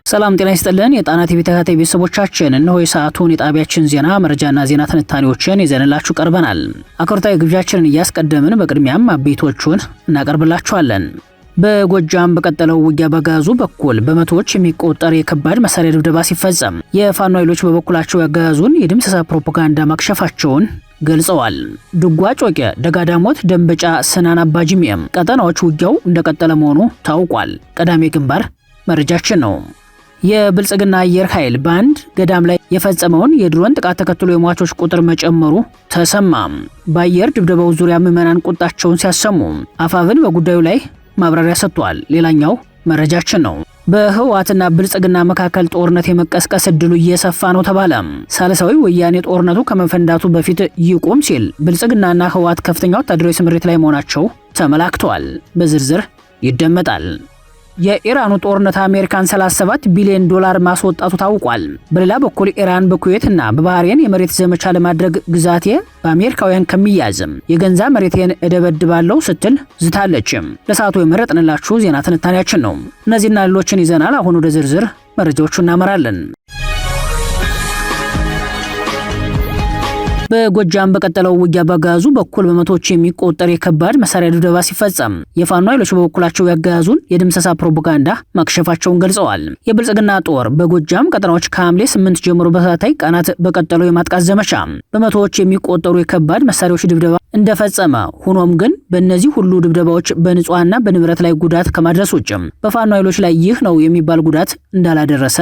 ሰላም ጤና ይስጥልን የጣና ቲቪ ተከታታይ ቤተሰቦቻችን እነሆ የሰዓቱን የጣቢያችን ዜና መረጃና ዜና ትንታኔዎችን ይዘንላችሁ ቀርበናል። አክብሮታዊ ግብዣችንን እያስቀደምን በቅድሚያም አቤቶቹን እናቀርብላችኋለን። በጎጃም በቀጠለው ውጊያ በአገዛዙ በኩል በመቶዎች የሚቆጠር የከባድ መሳሪያ ድብደባ ሲፈጸም የፋኖ ኃይሎች በበኩላቸው ያገዛዙን የድምሰሳ ፕሮፓጋንዳ ማክሸፋቸውን ገልጸዋል። ዱጓ ጮቄ፣ ደጋዳሞት፣ ደንበጫ፣ ሰናን አባጅሜም ቀጠናዎች ውጊያው እንደቀጠለ መሆኑ ታውቋል። ቀዳሚ ግንባር መረጃችን ነው። የብልጽግና አየር ኃይል ባንድ ገዳም ላይ የፈጸመውን የድሮን ጥቃት ተከትሎ የሟቾች ቁጥር መጨመሩ ተሰማ። በአየር ድብደባው ዙሪያ ምዕመናን ቁጣቸውን ሲያሰሙ አፋብን በጉዳዩ ላይ ማብራሪያ ሰጥቷል። ሌላኛው መረጃችን ነው። በህወሓትና ብልጽግና መካከል ጦርነት የመቀስቀስ እድሉ እየሰፋ ነው ተባለ። ሳልሳዊ ወያኔ ጦርነቱ ከመፈንዳቱ በፊት ይቆም ሲል ብልጽግናና ህወሓት ከፍተኛ ወታደራዊ ስምሪት ላይ መሆናቸው ተመላክቷል። በዝርዝር ይደመጣል። የኢራኑ ጦርነት አሜሪካን 37 ቢሊዮን ዶላር ማስወጣቱ ታውቋል። በሌላ በኩል ኢራን በኩዌትና በባህሬን የመሬት ዘመቻ ለማድረግ ግዛቴ በአሜሪካውያን ከሚያዝም የገንዛ መሬቴን እደበድባለሁ ስትል ዝታለች። ለሰዓቱ የመረጥንላችሁ ዜና ትንታኔያችን ነው። እነዚህና ሌሎችን ይዘናል። አሁን ወደ ዝርዝር መረጃዎቹ እናመራለን። በጎጃም በቀጠለው ውጊያ በአገዛዙ በኩል በመቶዎች የሚቆጠር የከባድ መሳሪያ ድብደባ ሲፈጸም የፋኖ ኃይሎች በበኩላቸው ያገዛዙን የድምሰሳ ፕሮፓጋንዳ ማክሸፋቸውን ገልጸዋል። የብልጽግና ጦር በጎጃም ቀጠናዎች ከሐምሌ 8 ጀምሮ በተከታታይ ቀናት በቀጠለው የማጥቃት ዘመቻ በመቶዎች የሚቆጠሩ የከባድ መሳሪያዎች ድብደባ እንደፈጸመ፣ ሆኖም ግን በእነዚህ ሁሉ ድብደባዎች በንጹሃንና በንብረት ላይ ጉዳት ከማድረስ ውጭ በፋኖ ኃይሎች ላይ ይህ ነው የሚባል ጉዳት እንዳላደረሰ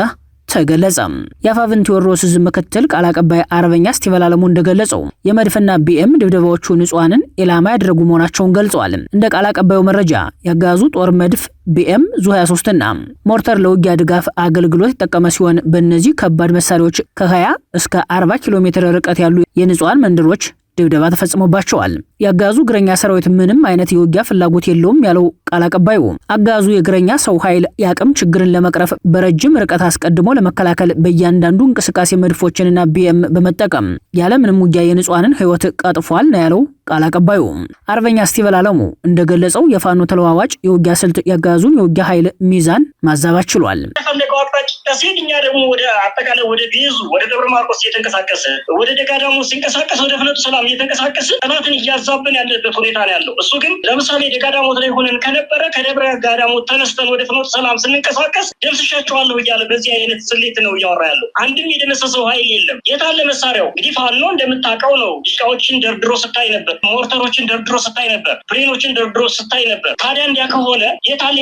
ተገለጸ። የአፋብን ቴዎድሮስ ዕዝ ምክትል ቃል አቀባይ አርበኛ ስቲቨን አለሙ እንደገለጸው የመድፍና ቢኤም ድብደባዎቹ ንጹሃንን ኢላማ ያደረጉ መሆናቸውን ገልጸዋል። እንደ ቃል አቀባዩ መረጃ ያገዛዙ ጦር መድፍ፣ ቢኤም፣ ዙ 23 እና ሞርተር ለውጊያ ድጋፍ አገልግሎት የተጠቀመ ሲሆን በእነዚህ ከባድ መሳሪያዎች ከ20 እስከ 40 ኪሎ ሜትር ርቀት ያሉ የንጹሃን መንደሮች ድብደባ ተፈጽሞባቸዋል። ያጋዙ እግረኛ ሰራዊት ምንም አይነት የውጊያ ፍላጎት የለውም ያለው ቃል አቀባዩ አጋዙ የእግረኛ ሰው ኃይል የአቅም ችግርን ለመቅረፍ በረጅም ርቀት አስቀድሞ ለመከላከል በእያንዳንዱ እንቅስቃሴ መድፎችንና ቢኤም በመጠቀም ያለምንም ውጊያ የንጹሃንን ህይወት ቀጥፏል ነው ያለው ቃል አቀባዩ። አርበኛ ስቲቨን አለሙ እንደገለጸው የፋኖ ተለዋዋጭ የውጊያ ስልት ያጋዙን የውጊያ ኃይል ሚዛን ማዛባት ችሏል። ከሲድኛ ደግሞ ወደ አጠቃላይ ወደ ቤዙ ወደ ደብረ ማርቆስ እየተንቀሳቀሰ ወደ ደጋዳሙ ሲንቀሳቀስ ወደ ፍኖተ ሰላም እየተንቀሳቀሰ ጠላትን እያዛብን ያለበት ሁኔታ ነው ያለው። እሱ ግን ለምሳሌ ደጋዳሞት ላይ ሆነን ከነበረ ከደብረ ጋዳሞት ተነስተን ወደ ፍኖተ ሰላም ስንንቀሳቀስ ደምስሻቸዋለሁ እያለ በዚህ አይነት ስሌት ነው እያወራ ያለው። አንድም የደመሰሰው ኃይል የለም። የታለ መሳሪያው? እንግዲህ ፋኖ እንደምታውቀው ነው። ዲሽቃዎችን ደርድሮ ስታይ ነበር፣ ሞርተሮችን ደርድሮ ስታይ ነበር፣ ብሬኖችን ደርድሮ ስታይ ነበር። ታዲያ እንዲያ ከሆነ የታለ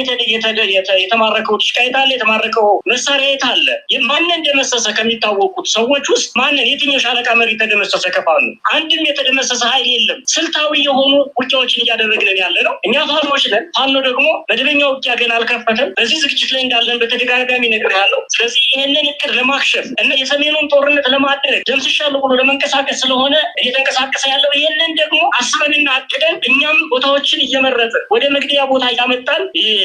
የተማረከው ዲሽቃ? የታለ የተማረከው መሳሪያ? የታለ? ማንን እንደመሰሰ ከሚታወቁት ሰዎች ውስጥ ማንን የትኛው ሻለቃ መሪ ተደመሰሰ? ከፋኖ አንድም የተደመሰሰ ኃይል የለም። ስልታዊ የሆኑ ውጊያዎችን እያደረግን ያለ ነው። እኛ ፋኖች ነን። ፋኖ ደግሞ መደበኛ ውጊያ ገና አልከፈተም። በዚህ ዝግጅት ላይ እንዳለን በተደጋጋሚ ነግሬሃለሁ። ስለዚህ ይህንን እቅድ ለማክሸፍ እና የሰሜኑን ጦርነት ለማድረግ ደምስሻለሁ ብሎ ለመንቀሳቀስ ስለሆነ እየተንቀሳቀሰ ያለው ይህንን ደግሞ አስበንና አቅደን እኛም ቦታዎችን እየመረጥን ወደ መግደያ ቦታ እያመጣን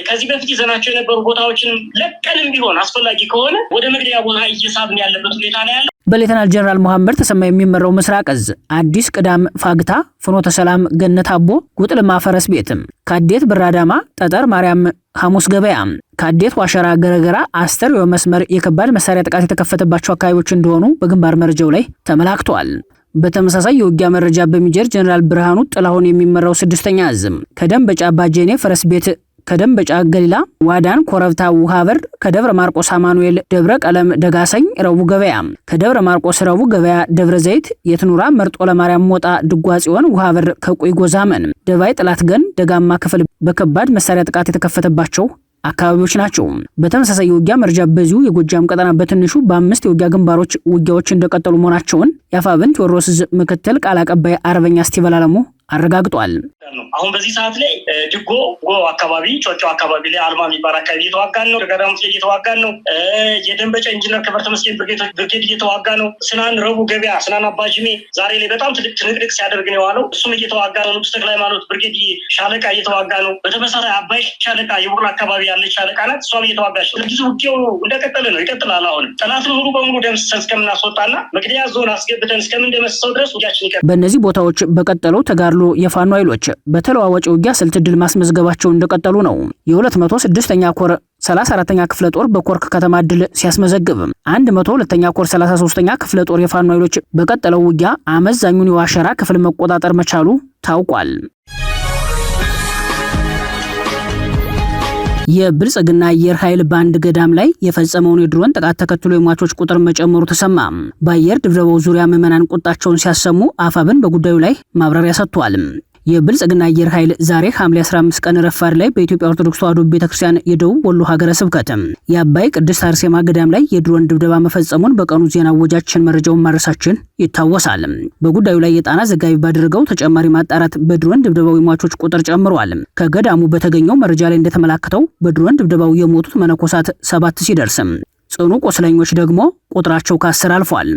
ከዚህ በፊት ይዘናቸው የነበሩ ቦታዎችንም ለቀንም ቢሆን አስፈላጊ ከሆነ ወደ መግደያ ቦታ እየሳብን ያለበት ሁኔታ ነው ያለው። በሌተናል ጀነራል መሐመድ ተሰማ የሚመራው ምስራቅ ዕዝ አዲስ ቅዳም ፋግታ፣ ፍኖተ ሰላም፣ ገነት አቦ፣ ጉጥልማ ፈረስ ቤትም፣ ካዴት ብራዳማ፣ ጠጠር ማርያም፣ ሐሙስ ገበያ፣ ካዴት ዋሸራ፣ ገረገራ፣ አስተር መስመር የከባድ መሳሪያ ጥቃት የተከፈተባቸው አካባቢዎች እንደሆኑ በግንባር መረጃው ላይ ተመላክቷል። በተመሳሳይ የውጊያ መረጃ በሜጀር ጀነራል ብርሃኑ ጥላሁን የሚመራው 6ኛ ዕዝም ከደንበጫ ባጄኔ ፈረስ ቤት፣ ከደንበጫ ገሊላ፣ ዋዳን፣ ኮረብታ፣ ውሃበር፣ ከደብረ ማርቆስ አማኑኤል፣ ደብረ ቀለም፣ ደጋሰኝ፣ ረቡ ገበያ፣ ከደብረ ማርቆስ ረቡ ገበያ፣ ደብረ ዘይት፣ የትኑራ፣ መርጦ ለማርያም፣ ሞጣ፣ ድጓ ጽዮን፣ ውሃበር፣ ከቁይ ጎዛመን፣ ደባይ፣ ጥላት ገን፣ ደጋማ ክፍል በከባድ መሳሪያ ጥቃት የተከፈተባቸው አካባቢዎች ናቸው። በተመሳሳይ የውጊያ መረጃ በዚሁ የጎጃም ቀጠና በትንሹ በ5 የውጊያ ግንባሮች ውጊያዎች እንደቀጠሉ መሆናቸውን የአፋብን ቴዎድሮስ ዕዝ ምክትል ቃል አቀባይ አርበኛ ስቲቨን አለሙ አረጋግጧል። አሁን በዚህ ሰዓት ላይ ድጎ አካባቢ ጮጮ አካባቢ ላይ አልማ የሚባል አካባቢ እየተዋጋን ነው። ደጋዳሞት ላይ እየተዋጋን ነው። የደንበጫ ኢንጂነር ክብር ተመስገን ብርጌድ እየተዋጋ ነው። ስናን ረቡ ገበያ፣ ስናን አባጅሜ ዛሬ ላይ በጣም ትልቅ ትንቅንቅ ሲያደርግ ነው የዋለው። እሱም እየተዋጋ ነው። ንጉሥ ተክለ ሃይማኖት ብርጌድ ሻለቃ እየተዋጋ ነው። በተመሳሳይ አባይ ሻለቃ የቡርን አካባቢ ያለች ሻለቃ ናት። እሷም እየተዋጋች ነው። ብዙ ውጊያው እንደቀጠለ ነው፣ ይቀጥላል። አሁንም ጠላትን ሙሉ በሙሉ ደምስሰን እስከምናስወጣና መግደያ ዞን አስገብተን እስከምንደመስሰው ድረስ ውጊያችን ይቀጥላል። በእነዚህ ቦታዎች በቀጠለው ተጋድሎ ያሉ የፋኖ ኃይሎች በተለዋዋጭ ውጊያ ስልት ድል ማስመዝገባቸው እንደቀጠሉ ነው። የ206ኛ ኮር 34ኛ ክፍለ ጦር በኮርክ ከተማ ድል ሲያስመዘግብ 102ኛ ኮር 33ኛ ክፍለ ጦር የፋኖ ኃይሎች በቀጠለው ውጊያ አመዛኙን የዋሸራ ክፍል መቆጣጠር መቻሉ ታውቋል። የብልጽግና አየር ኃይል በአንድ ገዳም ላይ የፈጸመውን የድሮን ጥቃት ተከትሎ የሟቾች ቁጥር መጨመሩ ተሰማ። በአየር ድብደባው ዙሪያ ምዕመናን ቁጣቸውን ሲያሰሙ አፋብን በጉዳዩ ላይ ማብራሪያ ሰጥቷል። የብልጽግና አየር ኃይል ዛሬ ሐምሌ 15 ቀን ረፋድ ላይ በኢትዮጵያ ኦርቶዶክስ ተዋሕዶ ቤተክርስቲያን የደቡብ ወሎ ሀገረ ስብከት የአባይ ቅድስት አርሴማ ገዳም ላይ የድሮን ድብደባ መፈጸሙን በቀኑ ዜና ወጃችን መረጃውን ማድረሳችን ይታወሳል። በጉዳዩ ላይ የጣና ዘጋቢ ባደረገው ተጨማሪ ማጣራት በድሮን ድብደባው የሟቾች ቁጥር ጨምሯል። ከገዳሙ በተገኘው መረጃ ላይ እንደተመላከተው በድሮን ድብደባው የሞቱት መነኮሳት 7 ሲደርስ ጽኑ ቆስለኞች ደግሞ ቁጥራቸው ከ10 አልፏል።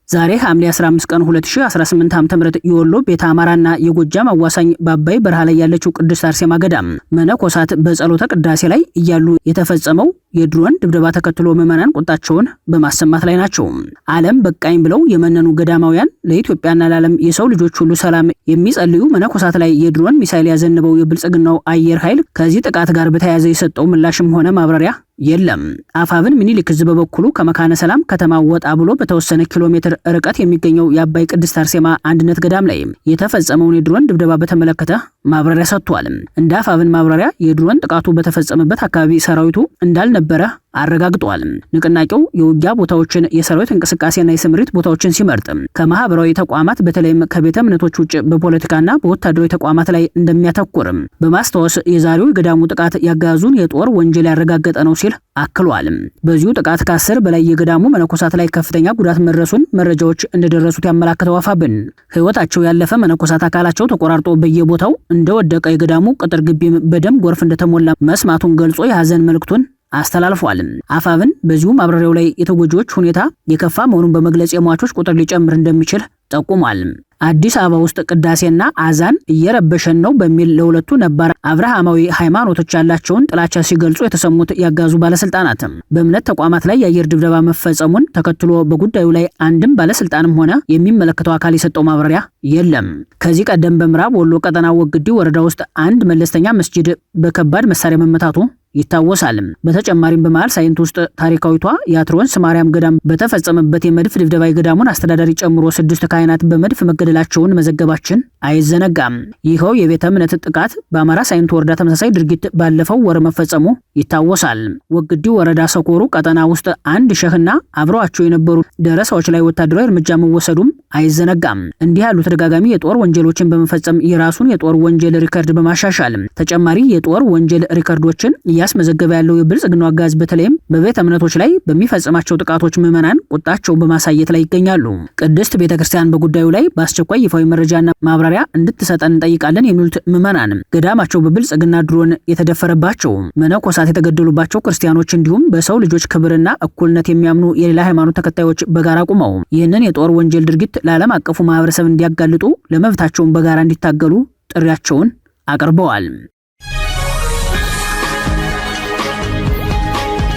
ዛሬ ሐምሌ 15 ቀን 2018 ዓ.ም የወሎ ቤተ አማራና የጎጃም አዋሳኝ በአባይ በረሃ ላይ ያለችው ቅድስት አርሴማ ገዳም መነኮሳት በጸሎተ ቅዳሴ ላይ እያሉ የተፈጸመው የድሮን ድብደባ ተከትሎ ምዕመናን ቁጣቸውን በማሰማት ላይ ናቸው። ዓለም በቃኝ ብለው የመነኑ ገዳማውያን ለኢትዮጵያና ለዓለም የሰው ልጆች ሁሉ ሰላም የሚጸልዩ መነኮሳት ላይ የድሮን ሚሳኤል ያዘንበው የብልጽግናው አየር ኃይል ከዚህ ጥቃት ጋር በተያያዘ የሰጠው ምላሽም ሆነ ማብራሪያ የለም። አፋብን ሚኒሊክ ህዝብ በበኩሉ ከመካነ ሰላም ከተማ ወጣ ብሎ በተወሰነ ኪሎ ሜትር ርቀት የሚገኘው የአባይ ቅድስት አርሴማ አንድነት ገዳም ላይ የተፈጸመውን የድሮን ድብደባ በተመለከተ ማብራሪያ ሰጥቷል። እንደ አፋብን ማብራሪያ የድሮን ጥቃቱ በተፈጸመበት አካባቢ ሰራዊቱ እንዳልነበረ አረጋግጧል። ንቅናቄው የውጊያ ቦታዎችን፣ የሰራዊት እንቅስቃሴና የስምሪት ቦታዎችን ሲመርጥ ከማህበራዊ ተቋማት በተለይም ከቤተ እምነቶች ውጭ በፖለቲካና በወታደራዊ ተቋማት ላይ እንደሚያተኩር በማስታወስ የዛሬው የገዳሙ ጥቃት ያጋዙን የጦር ወንጀል ያረጋገጠ ነው ሲል አክሏል። በዚሁ ጥቃት ከ10 በላይ የገዳሙ መነኮሳት ላይ ከፍተኛ ጉዳት መድረሱን መረጃዎች እንደደረሱት ያመላክተው አፋብን ህይወታቸው ያለፈ መነኮሳት አካላቸው ተቆራርጦ በየቦታው እንደወደቀ የገዳሙ ቅጥር ግቢም በደም ጎርፍ እንደተሞላ መስማቱን ገልጾ የሐዘን መልእክቱን አስተላልፏል። አፋብን በዚሁ ማብራሪያው ላይ የተጎጂዎች ሁኔታ የከፋ መሆኑን በመግለጽ የሟቾች ቁጥር ሊጨምር እንደሚችል ጠቁሟል። አዲስ አበባ ውስጥ ቅዳሴና አዛን እየረበሸን ነው በሚል ለሁለቱ ነባር አብርሃማዊ ሃይማኖቶች ያላቸውን ጥላቻ ሲገልጹ የተሰሙት ያጋዙ ባለስልጣናት በእምነት ተቋማት ላይ የአየር ድብደባ መፈጸሙን ተከትሎ በጉዳዩ ላይ አንድም ባለስልጣንም ሆነ የሚመለከተው አካል የሰጠው ማብራሪያ የለም። ከዚህ ቀደም በምዕራብ ወሎ ቀጠና ወግዲ ወረዳ ውስጥ አንድ መለስተኛ መስጂድ በከባድ መሳሪያ መመታቱ ይታወሳል። በተጨማሪም በመሃል ሳይንት ውስጥ ታሪካዊቷ የአትሮንስ ማርያም ገዳም በተፈጸመበት የመድፍ ድብደባ የገዳሙን አስተዳዳሪ ጨምሮ 6 ካህናት በመድፍ መገደላቸውን መዘገባችን አይዘነጋም። ይኸው የቤተ እምነት ጥቃት በአማራ ሳይንት ወረዳ ተመሳሳይ ድርጊት ባለፈው ወር መፈጸሙ ይታወሳል። ወግዲ ወረዳ ሰኮሩ ቀጠና ውስጥ አንድ ሸህና አብረዋቸው የነበሩ ደረሳዎች ላይ ወታደራዊ እርምጃ መወሰዱም አይዘነጋም። እንዲህ ያሉ ተደጋጋሚ የጦር ወንጀሎችን በመፈጸም የራሱን የጦር ወንጀል ሪከርድ በማሻሻል ተጨማሪ የጦር ወንጀል ሪከርዶችን እያስመዘገበ ያለው የብልጽግናው አጋዝ በተለይም በቤተ እምነቶች ላይ በሚፈጽማቸው ጥቃቶች ምዕመናን ቁጣቸውን በማሳየት ላይ ይገኛሉ። ቅድስት ቤተክርስቲያን በጉዳዩ ላይ በአስቸኳይ ይፋዊ መረጃና ማብራሪያ እንድትሰጠን እንጠይቃለን የሚሉት ምዕመናን ገዳማቸው በብልጽግና ድሮን የተደፈረባቸው፣ መነኮሳት የተገደሉባቸው ክርስቲያኖች እንዲሁም በሰው ልጆች ክብርና እኩልነት የሚያምኑ የሌላ ሃይማኖት ተከታዮች በጋራ ቆመው ይህንን የጦር ወንጀል ድርጊት ለዓለም አቀፉ ማህበረሰብ እንዲያጋልጡ ለመብታቸውን በጋራ እንዲታገሉ ጥሪያቸውን አቅርበዋል።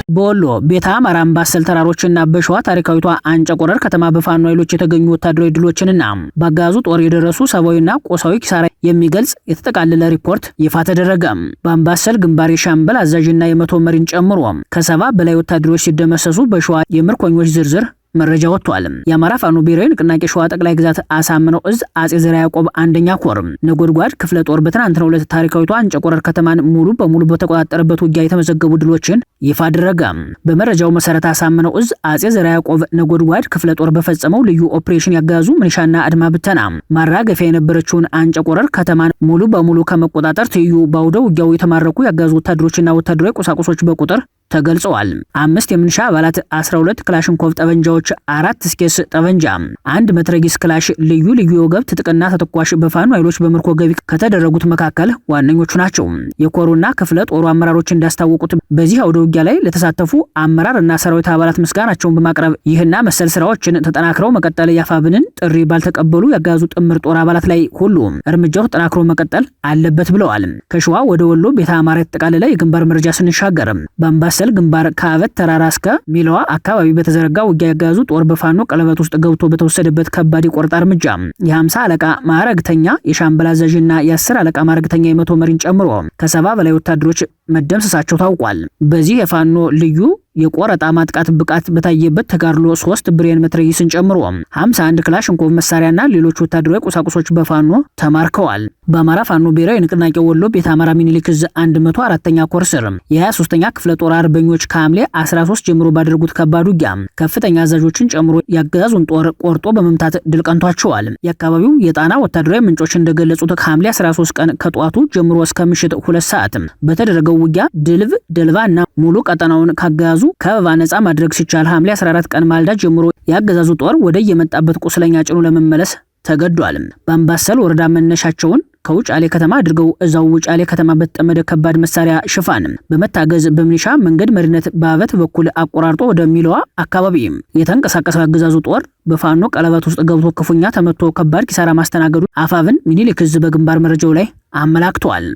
በወሎ ቤተ አማራ አምባሰል ተራሮችና በሸዋ ታሪካዊቷ አንጨ ቆረር ከተማ በፋኖ ኃይሎች የተገኙ ወታደራዊ ድሎችንና በአጋዙ ጦር የደረሱ ሰብአዊና ቆሳዊ ኪሳራ የሚገልጽ የተጠቃለለ ሪፖርት ይፋ ተደረገ። በአምባሰል ግንባር የሻምበል አዛዥና የ100 መሪን ጨምሮ ከ70 በላይ ወታደሮች ሲደመሰሱ በሸዋ የምርኮኞች ዝርዝር መረጃ ወጥቷል። የአማራ ፋኖ ብሔራዊ ንቅናቄ ሸዋ ጠቅላይ ግዛት አሳምነው እዝ አጼ ዘርዓ ያዕቆብ አንደኛ ኮር ነጎድጓድ ክፍለ ጦር በትናንትናው ዕለት ታሪካዊቷ አንጨ ቆረር ከተማን ሙሉ በሙሉ በተቆጣጠረበት ውጊያ የተመዘገቡ ድሎችን ይፋ አደረገ። በመረጃው መሰረት አሳምነው እዝ አጼ ዘርዓ ያዕቆብ ነጎድጓድ ክፍለ ጦር በፈጸመው ልዩ ኦፕሬሽን ያጋዙ ምንሻና አድማ ብተና ማራገፊያ የነበረችውን አንጨ ቆረር ከተማን ሙሉ በሙሉ ከመቆጣጠር ትይዩ በአውደ ውጊያው የተማረኩ ያጋዙ ወታደሮችና ወታደራዊ ቁሳቁሶች በቁጥር ተገልጸዋል። 5 የምንሻ አባላት፣ 12 ክላሽንኮቭ ጠበንጃዎች፣ 4 ስኬስ ጠበንጃ፣ 1 መትረጊስ ክላሽ፣ ልዩ ልዩ የወገብ ትጥቅና ተተኳሽ በፋኖ ኃይሎች በምርኮ ገቢ ከተደረጉት መካከል ዋነኞቹ ናቸው። የኮሩና ክፍለ ጦሩ አመራሮች እንዳስታወቁት በዚህ አውደ ውጊያ ላይ ለተሳተፉ አመራር እና ሰራዊት አባላት ምስጋናቸውን በማቅረብ ይህና መሰል ስራዎችን ተጠናክረው መቀጠል ያፋብንን ጥሪ ባልተቀበሉ ያጋዙ ጥምር ጦር አባላት ላይ ሁሉ እርምጃው ተጠናክሮ መቀጠል አለበት ብለዋል። ከሸዋ ወደ ወሎ ቤተ አማራ የተጠቃለለ የግንባር መረጃ ስንሻገር በአምባሰል በአምባሰል ግንባር ከአበት ተራራ እስከ ሚለዋ አካባቢ በተዘረጋ ውጊያ ያገዛዙ ጦር በፋኖ ቀለበት ውስጥ ገብቶ በተወሰደበት ከባድ የቆረጣ እርምጃ የ50 አለቃ ማዕረግተኛ የሻምበል አዛዥና የ10 አለቃ ማዕረግተኛ የ100 መሪን ጨምሮ ከ70 በላይ ወታደሮች መደምሰሳቸው ታውቋል። በዚህ የፋኖ ልዩ የቆረጣ ማጥቃት ብቃት በታየበት ተጋድሎ 3 ብሬን መትረየስን ጨምሮ 51 ክላሽንኮቭ መሳሪያና ሌሎች ወታደራዊ ቁሳቁሶች በፋኖ ተማርከዋል። በአማራ ፋኖ ብሔራዊ ንቅናቄ ወሎ ቤተ አማራ ሚኒሊክ ዕዝ 104ኛ ኮር ስር የ23ኛ ክፍለ ጦር አርበኞች ከሐምሌ 13 ጀምሮ ባደረጉት ከባድ ውጊያ ከፍተኛ አዛዦችን ጨምሮ ያገዛዙን ጦር ቆርጦ በመምታት ድል ቀንቷቸዋል። የአካባቢው የጣና ወታደራዊ ምንጮች እንደገለጹት ከሐምሌ 13 ቀን ከጧቱ ጀምሮ እስከ ምሽት 2 ሰዓት በተደረገው ውጊያ ድልብ ደልባ እና ሙሉ ቀጠናውን ካገዛዙ ከበባ ነፃ ማድረግ ሲቻል ሐምሌ 14 ቀን ማልዳ ጀምሮ ያገዛዙ ጦር ወደ የመጣበት ቁስለኛ ጭኖ ለመመለስ ተገዷል። በአምባሰል ወረዳ መነሻቸውን ከውጫሌ ከተማ አድርገው እዛው ውጫሌ ከተማ በተጠመደ ከባድ መሳሪያ ሽፋን በመታገዝ በሚሊሻ መንገድ መሪነት በአበት በኩል አቆራርጦ ወደ ሚለዋ አካባቢ የተንቀሳቀሰው ያገዛዙ ጦር በፋኖ ቀለበት ውስጥ ገብቶ ክፉኛ ተመቶ ከባድ ኪሳራ ማስተናገዱ አፋብን ሚኒሊክ ዕዝ በግንባር መረጃው ላይ አመላክቷል።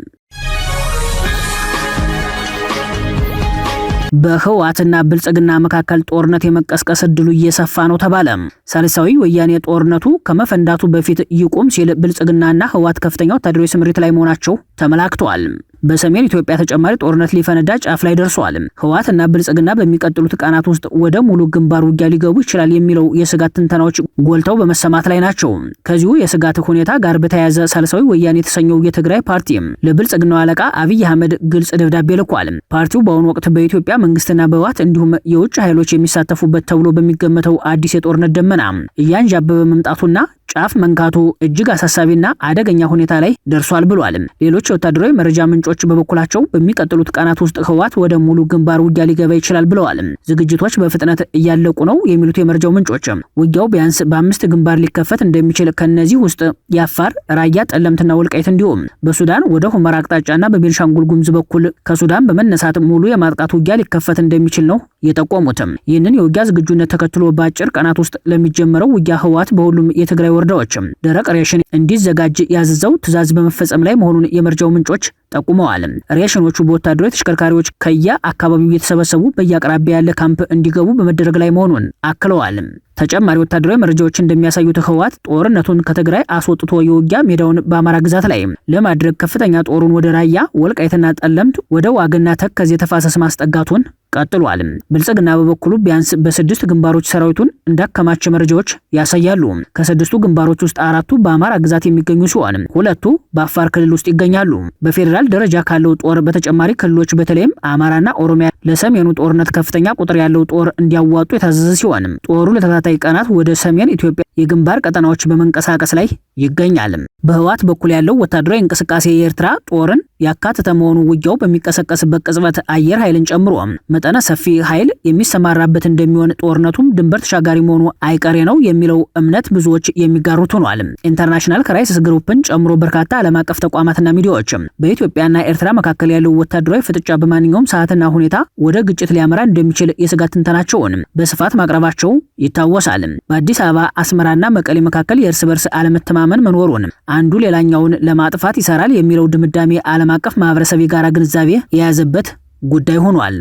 በህወሓትና ብልጽግና መካከል ጦርነት የመቀስቀስ እድሉ እየሰፋ ነው ተባለ። ሳልሳዊ ወያኔ ጦርነቱ ከመፈንዳቱ በፊት ይቁም ሲል ብልጽግናና ህወሓት ከፍተኛ ወታደራዊ ስምሪት ላይ መሆናቸው ተመላክቷል። በሰሜን ኢትዮጵያ ተጨማሪ ጦርነት ሊፈነዳ ጫፍ ላይ ደርሷል። ህወሓትና ብልጽግና በሚቀጥሉት ቀናት ውስጥ ወደ ሙሉ ግንባር ውጊያ ሊገቡ ይችላል የሚለው የስጋት ትንተናዎች ጎልተው በመሰማት ላይ ናቸው። ከዚሁ የስጋት ሁኔታ ጋር በተያያዘ ሳልሳዊ ወያኔ የተሰኘው የትግራይ ፓርቲ ለብልጽግናው አለቃ አብይ አህመድ ግልጽ ደብዳቤ ልኳል። ፓርቲው በአሁኑ ወቅት በኢትዮጵያ መንግስትና በህወሓት እንዲሁም የውጭ ኃይሎች የሚሳተፉበት ተብሎ በሚገመተው አዲስ የጦርነት ደመና እያንዣበበ መምጣቱና ጫፍ መንካቱ እጅግ አሳሳቢና አደገኛ ሁኔታ ላይ ደርሷል ብሏል። ሌሎች ወታደራዊ መረጃ ምንጮች በበኩላቸው በሚቀጥሉት ቀናት ውስጥ ህወሓት ወደ ሙሉ ግንባር ውጊያ ሊገባ ይችላል ብለዋል። ዝግጅቶች በፍጥነት እያለቁ ነው የሚሉት የመረጃው ምንጮች ውጊያው ቢያንስ በ5 ግንባር ሊከፈት እንደሚችል ከነዚህ ውስጥ የአፋር፣ ራያ፣ ጠለምትና ወልቃይት እንዲሁም በሱዳን ወደ ሁመራ አቅጣጫና በቤንሻንጉል ጉሙዝ በኩል ከሱዳን በመነሳት ሙሉ የማጥቃት ውጊያ ሊከፈት እንደሚችል ነው የጠቆሙት። ይህንን የውጊያ ዝግጁነት ተከትሎ በአጭር ቀናት ውስጥ ለሚጀመረው ውጊያ ህወሓት በሁሉም የትግራይ ወረዳዎች ደረቅ ሬሽን እንዲዘጋጅ ያዘዘው ትዕዛዝ በመፈጸም ላይ መሆኑን የመረጃው ምንጮች ጠቁመዋል። ሬሽኖቹ በወታደራዊ ተሽከርካሪዎች ከየአካባቢው የተሰበሰቡ በየአቅራቢያ ያለ ካምፕ እንዲገቡ በመደረግ ላይ መሆኑን አክለዋል። ተጨማሪ ወታደራዊ መረጃዎች እንደሚያሳዩት ህወሓት ጦርነቱን ከትግራይ አስወጥቶ የውጊያ ሜዳውን በአማራ ግዛት ላይ ለማድረግ ከፍተኛ ጦሩን ወደ ራያ፣ ወልቃይትና ጠለምት ወደ ዋግና ተከዜ ተፋሰስ ማስጠጋቱን ቀጥሏል። ብልጽግና በበኩሉ ቢያንስ በ6 ግንባሮች ሰራዊቱን እንዳከማቸ መረጃዎች ያሳያሉ። ከ6ቱ ግንባሮች ውስጥ 4ቱ በአማራ ግዛት የሚገኙ ሲሆን 2ቱ በአፋር ክልል ውስጥ ይገኛሉ። በፌዴራል ደረጃ ካለው ጦር በተጨማሪ ክልሎች በተለይም አማራና ኦሮሚያ ለሰሜኑ ጦርነት ከፍተኛ ቁጥር ያለው ጦር እንዲያዋጡ የታዘዘ ሲሆን ጦሩ ለተከታታይ ቀናት ወደ ሰሜን ኢትዮጵያ የግንባር ቀጠናዎች በመንቀሳቀስ ላይ ይገኛል። በህወሓት በኩል ያለው ወታደራዊ እንቅስቃሴ የኤርትራ ጦርን ያካተተ መሆኑ ውጊያው በሚቀሰቀስበት ቅጽበት አየር ኃይልን ጨምሮ መጠነ ሰፊ ኃይል የሚሰማራበት እንደሚሆን ጦርነቱም ድንበር ተሻጋሪ መሆኑ አይቀሬ ነው የሚለው እምነት ብዙዎች የሚጋሩት ሆኗል። ኢንተርናሽናል ክራይሲስ ግሩፕን ጨምሮ በርካታ ዓለም አቀፍ ተቋማትና ሚዲያዎች በኢትዮጵያና ኤርትራ መካከል ያለው ወታደራዊ ፍጥጫ በማንኛውም ሰዓትና ሁኔታ ወደ ግጭት ሊያመራ እንደሚችል የስጋት ትንተናቸውን በስፋት ማቅረባቸው ይታወሳል። በአዲስ አበባ፣ አስመራና መቀሌ መካከል የእርስ በርስ አለመተማመን መኖሩን አንዱ ሌላኛውን ለማጥፋት ይሰራል የሚለው ድምዳሜ ዓለም አቀፍ ማህበረሰብ የጋራ ግንዛቤ የያዘበት ጉዳይ ሆኗል።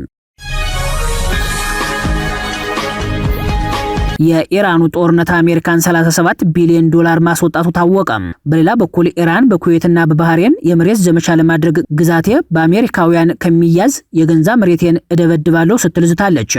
የኢራኑ ጦርነት አሜሪካን 37 ቢሊዮን ዶላር ማስወጣቱ ታወቀ። በሌላ በኩል ኢራን በኩዌትና በባህሬን የመሬት ዘመቻ ለማድረግ ግዛቴ በአሜሪካውያን ከሚያዝ የገንዛ መሬቴን እደበድባለሁ ስትል ዝታለች።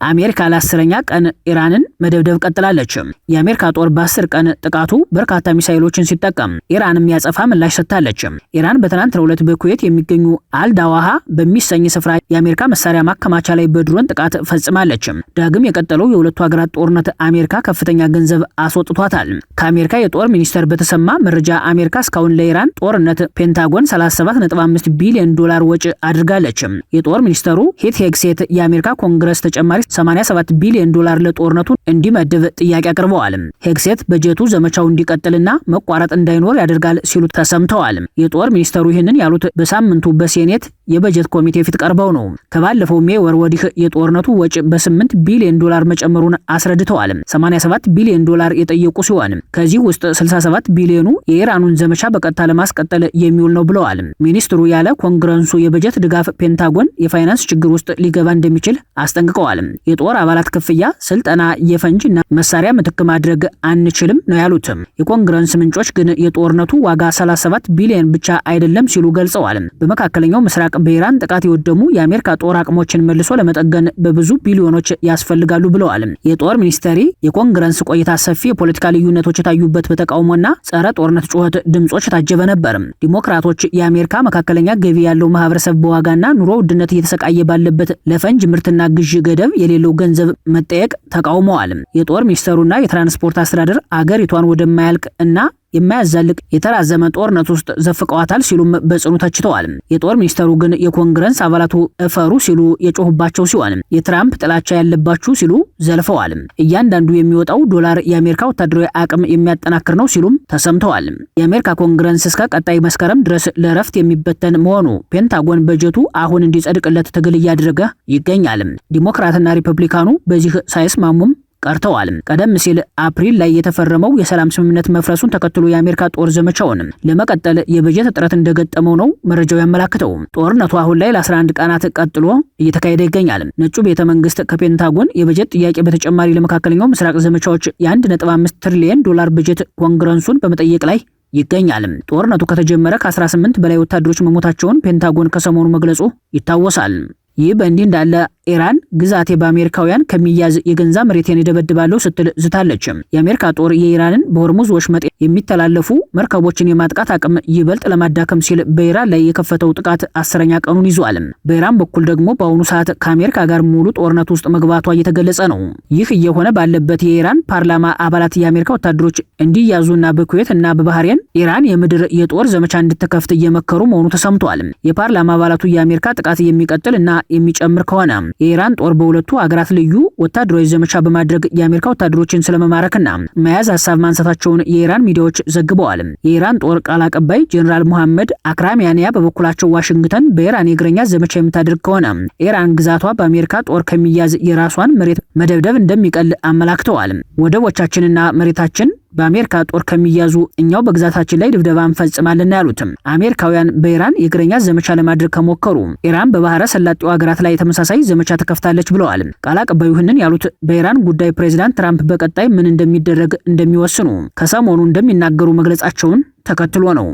አሜሪካ ለ10ኛ ቀን ኢራንን መደብደብ ቀጥላለች። የአሜሪካ ጦር በ10 ቀን ጥቃቱ በርካታ ሚሳኤሎችን ሲጠቀም ኢራንም ያጸፋ ምላሽ ሰጥታለች። ኢራን በትናንትናው ዕለት በኩዌት የሚገኙ አልዳዋሃ በሚሰኝ ስፍራ የአሜሪካ መሳሪያ ማከማቻ ላይ በድሮን ጥቃት ፈጽማለች። ዳግም የቀጠለው የሁለቱ ሀገራት ጦርነት አሜሪካ ከፍተኛ ገንዘብ አስወጥቷታል። ከአሜሪካ የጦር ሚኒስቴር በተሰማ መረጃ አሜሪካ እስካሁን ለኢራን ጦርነት ፔንታጎን 37.5 ቢሊዮን ዶላር ወጪ አድርጋለች። የጦር ሚኒስተሩ ሂት ሄግሴት የአሜሪካ ኮንግረስ ተጨማሪ 87 ቢሊዮን ዶላር ለጦርነቱ እንዲመድብ ጥያቄ አቅርበዋል። ሄግሴት በጀቱ ዘመቻው እንዲቀጥልና መቋረጥ እንዳይኖር ያደርጋል ሲሉ ተሰምተዋል። የጦር ሚኒስተሩ ይህንን ያሉት በሳምንቱ በሴኔት የበጀት ኮሚቴ ፊት ቀርበው ነው። ከባለፈው ሜይ ወር ወዲህ የጦርነቱ ወጪ በ8 ቢሊዮን ዶላር መጨመሩን አስረድተዋል። አመልክተዋል። 87 ቢሊዮን ዶላር የጠየቁ ሲሆን ከዚህ ውስጥ 67 ቢሊዮኑ የኢራኑን ዘመቻ በቀጥታ ለማስቀጠል የሚውል ነው ብለዋል። ሚኒስትሩ ያለ ኮንግረሱ የበጀት ድጋፍ ፔንታጎን የፋይናንስ ችግር ውስጥ ሊገባ እንደሚችል አስጠንቅቀዋል። የጦር አባላት ክፍያ፣ ስልጠና፣ የፈንጅና መሳሪያ ምትክ ማድረግ አንችልም ነው ያሉት። የኮንግረስ ምንጮች ግን የጦርነቱ ዋጋ 37 ቢሊዮን ብቻ አይደለም ሲሉ ገልጸዋል። በመካከለኛው ምስራቅ በኢራን ጥቃት የወደሙ የአሜሪካ ጦር አቅሞችን መልሶ ለመጠገን በብዙ ቢሊዮኖች ያስፈልጋሉ ብለዋል። የጦር ሚኒስቴሪ የኮንግረስ ቆይታ ሰፊ የፖለቲካ ልዩነቶች የታዩበት በተቃውሞና ጸረ ጦርነት ጩኸት ድምጾች የታጀበ ነበር። ዲሞክራቶች የአሜሪካ መካከለኛ ገቢ ያለው ማህበረሰብ በዋጋና ኑሮ ውድነት እየተሰቃየ ባለበት ለፈንጅ ምርትና ግዥ ገደብ የሌለው ገንዘብ መጠየቅ ተቃውመዋል። የጦር ሚኒስቴሩና የትራንስፖርት አስተዳደር አገሪቷን ወደማያልቅ እና የማያዛልቅ የተራዘመ ጦርነት ውስጥ ዘፍቀዋታል ሲሉም በጽኑ ተችተዋል። የጦር ሚኒስተሩ ግን የኮንግረስ አባላቱ እፈሩ ሲሉ የጮሁባቸው ሲሆን የትራምፕ ጥላቻ ያለባችሁ ሲሉ ዘልፈዋል። እያንዳንዱ የሚወጣው ዶላር የአሜሪካ ወታደራዊ አቅም የሚያጠናክር ነው ሲሉም ተሰምተዋል። የአሜሪካ ኮንግረስ እስከ ቀጣይ መስከረም ድረስ ለረፍት የሚበተን መሆኑ ፔንታጎን በጀቱ አሁን እንዲጸድቅለት ትግል እያደረገ ይገኛል። ዲሞክራትና ሪፐብሊካኑ በዚህ ሳይስማሙም ቀርተዋል። ቀደም ሲል አፕሪል ላይ የተፈረመው የሰላም ስምምነት መፍረሱን ተከትሎ የአሜሪካ ጦር ዘመቻውን ለመቀጠል የበጀት እጥረት እንደገጠመው ነው መረጃው ያመላክተው። ጦርነቱ አሁን ላይ ለ11 ቀናት ቀጥሎ እየተካሄደ ይገኛል። ነጩ ቤተ መንግስት ከፔንታጎን የበጀት ጥያቄ በተጨማሪ ለመካከለኛው ምስራቅ ዘመቻዎች የ1.5 ትሪሊዮን ዶላር በጀት ኮንግረሱን በመጠየቅ ላይ ይገኛል። ጦርነቱ ከተጀመረ ከ18 በላይ ወታደሮች መሞታቸውን ፔንታጎን ከሰሞኑ መግለጹ ይታወሳል። ይህ በእንዲህ እንዳለ ኢራን ግዛቴ በአሜሪካውያን ከሚያዝ የገንዛ መሬቴን ይደበድባለሁ ስትል ዝታለች። የአሜሪካ ጦር የኢራንን በሆርሙዝ ወሽመጥ የሚተላለፉ መርከቦችን የማጥቃት አቅም ይበልጥ ለማዳከም ሲል በኢራን ላይ የከፈተው ጥቃት 10ኛ ቀኑን ይዟል። በኢራን በኩል ደግሞ በአሁኑ ሰዓት ከአሜሪካ ጋር ሙሉ ጦርነት ውስጥ መግባቷ እየተገለጸ ነው። ይህ እየሆነ ባለበት የኢራን ፓርላማ አባላት የአሜሪካ ወታደሮች እንዲያዙና በኩዌት እና በባህሬን ኢራን የምድር የጦር ዘመቻ እንድትከፍት እየመከሩ መሆኑ ተሰምቷል። የፓርላማ አባላቱ የአሜሪካ ጥቃት የሚቀጥል እና የሚጨምር ከሆነ የኢራን ጦር በሁለቱ አገራት ልዩ ወታደራዊ ዘመቻ በማድረግ የአሜሪካ ወታደሮችን ስለመማረክና መያዝ ሀሳብ ማንሳታቸውን የኢራን ሚዲያዎች ዘግበዋል። የኢራን ጦር ቃል አቀባይ ጀነራል መሐመድ አክራሚያንያ በበኩላቸው ዋሽንግተን በኢራን የእግረኛ ዘመቻ የምታደርግ ከሆነ ኢራን ግዛቷ በአሜሪካ ጦር ከሚያዝ የራሷን መሬት መደብደብ እንደሚቀል አመላክተዋል። ወደቦቻችንና መሬታችን በአሜሪካ ጦር ከሚያዙ እኛው በግዛታችን ላይ ድብደባ እንፈጽማለን ያሉት አሜሪካውያን በኢራን የእግረኛ ዘመቻ ለማድረግ ከሞከሩ ኢራን በባህረ ሰላጤው ሀገራት ላይ ተመሳሳይ ዘመቻ ትከፍታለች ብለዋል። ቃል አቀባዩ ይህንን ያሉት በኢራን ጉዳይ ፕሬዝዳንት ትራምፕ በቀጣይ ምን እንደሚደረግ እንደሚወስኑ ከሰሞኑ እንደሚናገሩ መግለጻቸውን ተከትሎ ነው።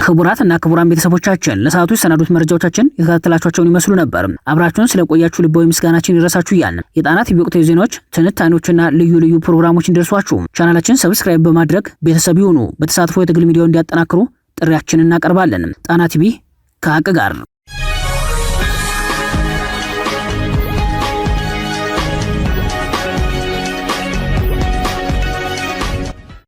ክቡራትና ክቡራን ቤተሰቦቻችን ለሰዓቱ የሰናዱት መረጃዎቻችን የተከታተላችኋቸውን ይመስሉ ነበር። አብራችሁን ስለቆያችሁ ልባዊ ምስጋናችን ይድረሳችሁ እያልን የጣና ቲቪ ወቅታዊ ዜናዎች፣ ትንታኔዎችና ልዩ ልዩ ፕሮግራሞች እንዲደርሷችሁ ቻናላችን ሰብስክራይብ በማድረግ ቤተሰብ ይሁኑ። በተሳትፎ የትግል ሚዲያውን እንዲያጠናክሩ ጥሪያችንን እናቀርባለን። ጣና ቲቪ ከሀቅ ጋር